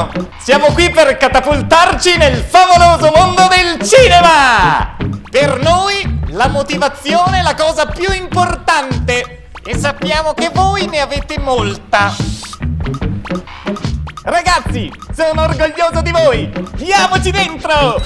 Buongiorno! Siamo qui per catapultarci nel favoloso mondo del cinema! Per noi la motivazione è la cosa più importante e sappiamo che voi ne avete molta. Ragazzi, sono orgoglioso di voi! Diamoci dentro!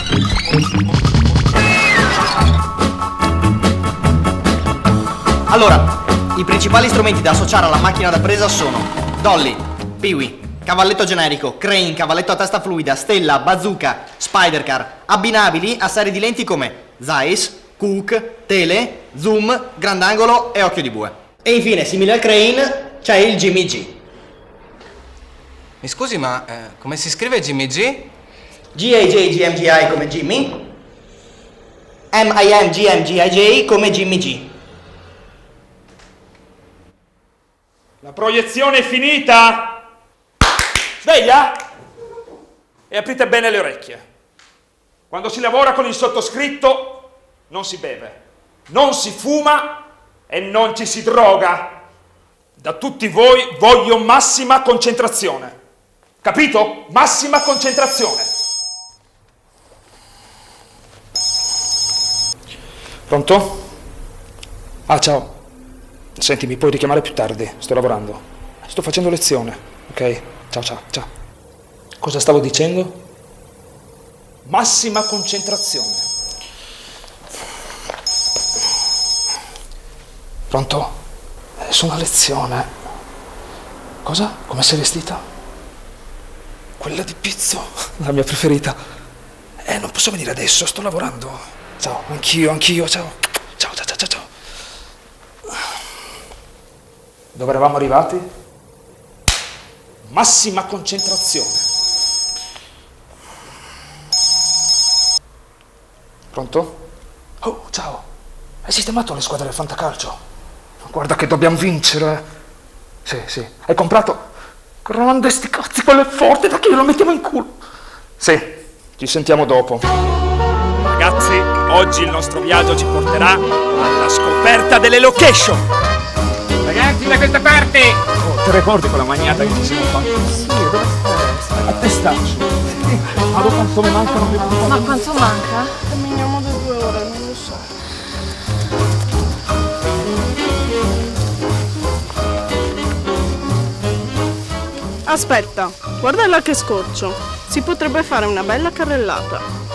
Allora, i principali strumenti da associare alla macchina da presa sono Dolly, Pee-wee, cavalletto generico, crane, cavalletto a testa fluida, stella, bazooka, spidercar, abbinabili a serie di lenti come Zeiss, Cook, tele, zoom, grandangolo e occhio di bue. E infine, simile al crane, c'è il Jimmy G. Mi scusi, ma come si scrive Jimmy G? G-A-J-G-M-G-I come Jimmy, M-I-M-G-M-G-I-J come Jimmy G. La proiezione è finita! Sveglia! E aprite bene le orecchie. Quando si lavora con il sottoscritto non si beve, non si fuma e non ci si droga. Da tutti voi voglio massima concentrazione. Capito? Massima concentrazione. Pronto? Ah, ciao. Senti, mi puoi richiamare più tardi? Sto lavorando. Sto facendo lezione, ok? Ciao, ciao, ciao. Cosa stavo dicendo? Massima concentrazione. Pronto? Sono a lezione. Cosa? Come sei vestita? Quella di Pizzo, la mia preferita. Non posso venire adesso, sto lavorando. Ciao, anch'io, ciao. Ciao, ciao, ciao, ciao. Dove eravamo arrivati? Massima concentrazione. Pronto? Oh, ciao. Hai sistemato le squadre del fantacalcio? Guarda che dobbiamo vincere. Sì. Hai comprato? Grande sti cazzi, quello è forte, da che lo mettiamo in culo. Sì, ci sentiamo dopo. Ragazzi, oggi il nostro viaggio ci porterà alla scoperta delle location. Ragazzi, da questa parte! Oh, ti ricordi quella magnata che ci siamo fatti? Sì, dove stai? A testaccio. Ma quanto mi mancano? Ma quanto manca? Camminiamo da 2 ore, non lo so. Aspetta, guarda là che scoccio. Si potrebbe fare una bella carrellata.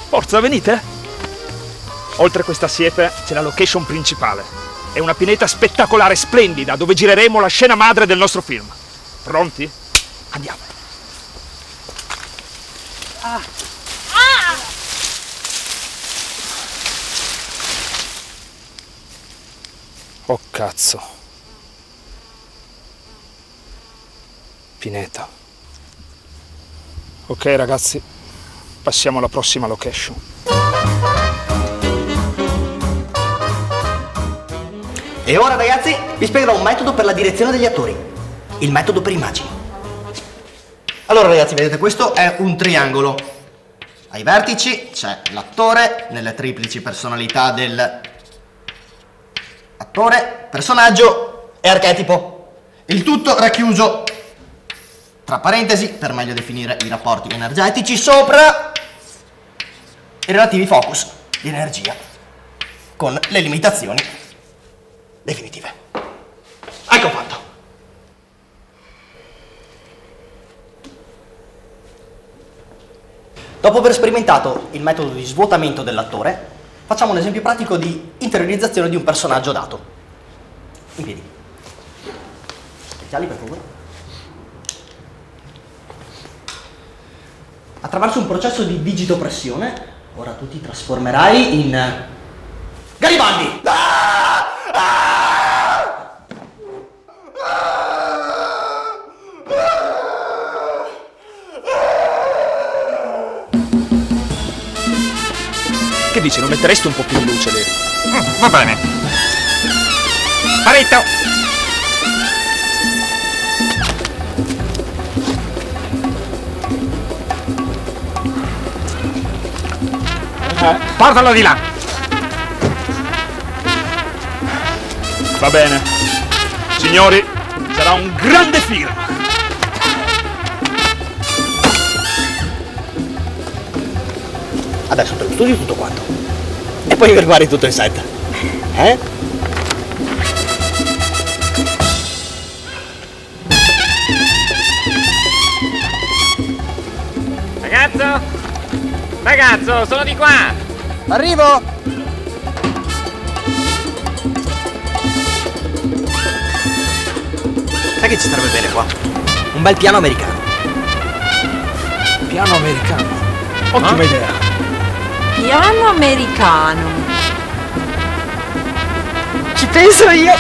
Forza, venite! Oltre questa siepe c'è la location principale. È una pineta spettacolare, splendida, dove gireremo la scena madre del nostro film. Pronti? Andiamo! Oh cazzo. Pineta. Ok ragazzi, passiamo alla prossima location. E ora ragazzi vi spiegherò un metodo per la direzione degli attori. Il metodo per immagini. Allora ragazzi, vedete, questo è un triangolo. Ai vertici c'è l'attore nelle triplici personalità del attore, personaggio e archetipo. Il tutto racchiuso tra parentesi per meglio definire i rapporti energetici sopra i relativi focus di energia con le limitazioni definitive. Ecco fatto. Dopo aver sperimentato il metodo di svuotamento dell'attore, facciamo un esempio pratico di interiorizzazione di un personaggio dato. In piedi. Speciali per favore. Attraverso un processo di digitopressione, ora tu ti trasformerai in Garibaldi! Che dici, non metteresti un po' più in luce lì? Va bene. Paretto! Portalo di là. Va bene. Signori, sarà un grande film. Adesso te lo studi tutto quanto. E poi mi prepari tutto il set. Ragazzo, sono di qua! Arrivo! Sai che ci starebbe bene qua? Un bel piano americano. Piano americano. Ottima idea. Piano americano. Ci penso io!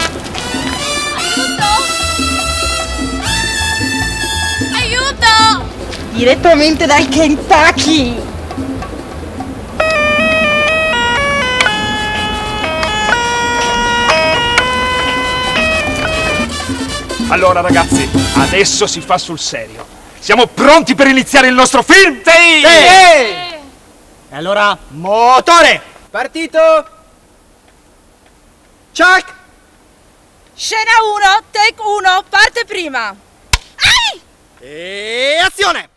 Aiuto! Direttamente dal Kentucky. Allora ragazzi, adesso si fa sul serio. Siamo pronti per iniziare il nostro film? Sì! E allora, motore! Partito! Chuck! Scena 1, take 1, parte prima. Ai! E azione!